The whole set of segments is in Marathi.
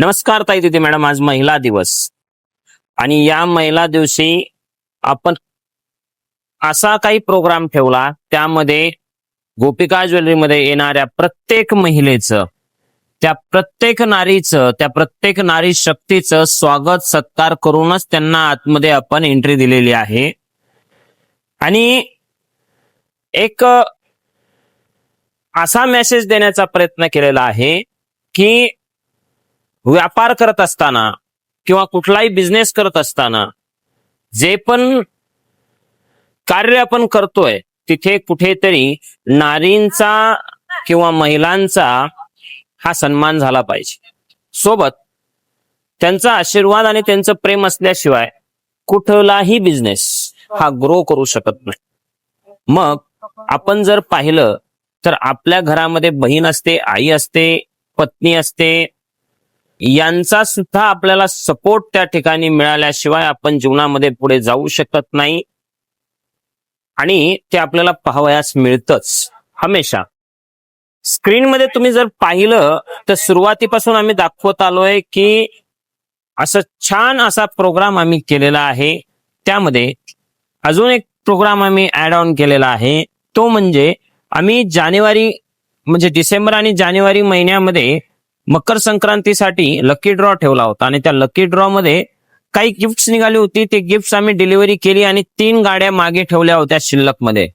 नमस्कार ताई तिथे मॅडम, आज महिला दिवस आणि या महिला दिवशी आपण असा काही प्रोग्राम ठेवला, त्यामध्ये गोपिका ज्वेलरीमध्ये येणाऱ्या प्रत्येक महिलेचं, त्या प्रत्येक नारीचं, त्या प्रत्येक नारी शक्तीचं स्वागत सत्कार करूनच त्यांना आतमध्ये आपण एंट्री दिलेली आहे. आणि एक असा मेसेज देण्याचा प्रयत्न केलेला आहे की व्यापार करत असताना किंवा कुठलाही बिझनेस करत असताना जे पण कार्य आपण करतोय तिथे कुठेतरी नारींचा किंवा महिलांचा हा सन्मान झाला पाहिजे. सोबत त्यांचा आशीर्वाद आणि त्यांचं प्रेम असल्याशिवाय कुठलाही बिझनेस हा ग्रो करू शकत नाही. मग आपण जर पाहिलं तर आपल्या घरामध्ये बहीण असते, आई असते, पत्नी असते, यांचा सुद्धा आपल्याला सपोर्ट त्या ठिकाणी मिळाल्याशिवाय आपण जीवनामध्ये पुढे जाऊ शकत नाही. आणि ते आपल्याला पाहावयास मिळतच हमेशा. स्क्रीनमध्ये तुम्ही जर पाहिलं तर सुरुवातीपासून आम्ही दाखवत आलोय की असं छान असा प्रोग्राम आम्ही केलेला आहे. त्यामध्ये अजून एक प्रोग्राम आम्ही ऍड ऑन केलेला आहे, तो म्हणजे आम्ही डिसेंबर आणि जानेवारी महिन्यामध्ये मकर संक्रांतीसाठी लकी ड्रॉ ठेवला होता आणि त्या लकी ड्रॉ मध्ये काही गिफ्ट्स निघाली होती. ते गिफ्ट्स आम्ही डिलिव्हरी केली आणि 3 गाड्या मागे ठेवल्या होत्या शिल्लक मध्ये.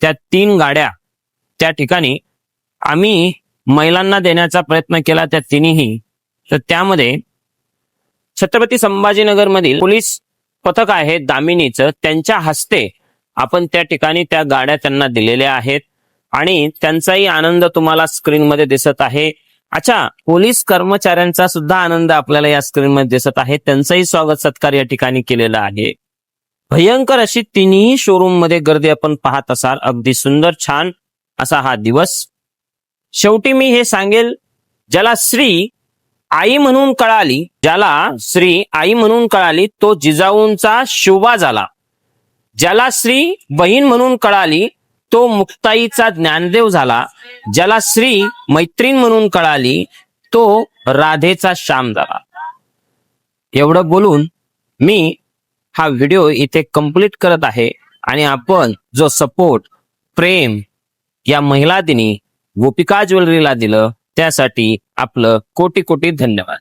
त्या 3 गाड्या त्या ठिकाणी आम्ही महिलांना देण्याचा प्रयत्न केला, त्या तिन्ही. तर त्यामध्ये छत्रपती संभाजीनगर मधील पोलीस पथक आहे दामिनीचं, त्यांच्या हस्ते आपण त्या ठिकाणी त्या गाड्या त्यांना दिलेल्या आहेत आणि त्यांचाही आनंद तुम्हाला स्क्रीनमध्ये दिसत आहे. अच्छा, पोलीस कर्मचाऱ्यांचा सुद्धा आनंद आपल्याला या स्क्रीनमध्ये दिसत आहे, त्यांचाही स्वागत सत्कार या ठिकाणी केलेला आहे. भयंकर अशी तिन्ही शोरूम मध्ये गर्दी आपण पाहत असाल. अगदी सुंदर छान असा हा दिवस. शेवटी मी हे सांगेल, ज्याला श्री आई म्हणून कळाली तो जिजाऊंचा शिवबा झाला. ज्याला श्री बहीण म्हणून कळाली तो मुक्ताईचा ज्ञानदेव झाला. ज्याला श्री मैत्रीण म्हणून कळाली तो राधेचा श्याम झाला. एवढं बोलून मी हा व्हिडिओ इथे कंप्लीट करत आहे आणि आपण जो सपोर्ट, प्रेम या महिला दिनी गोपिका ज्वेलरीला दिलं त्यासाठी आपलं कोटी कोटी धन्यवाद.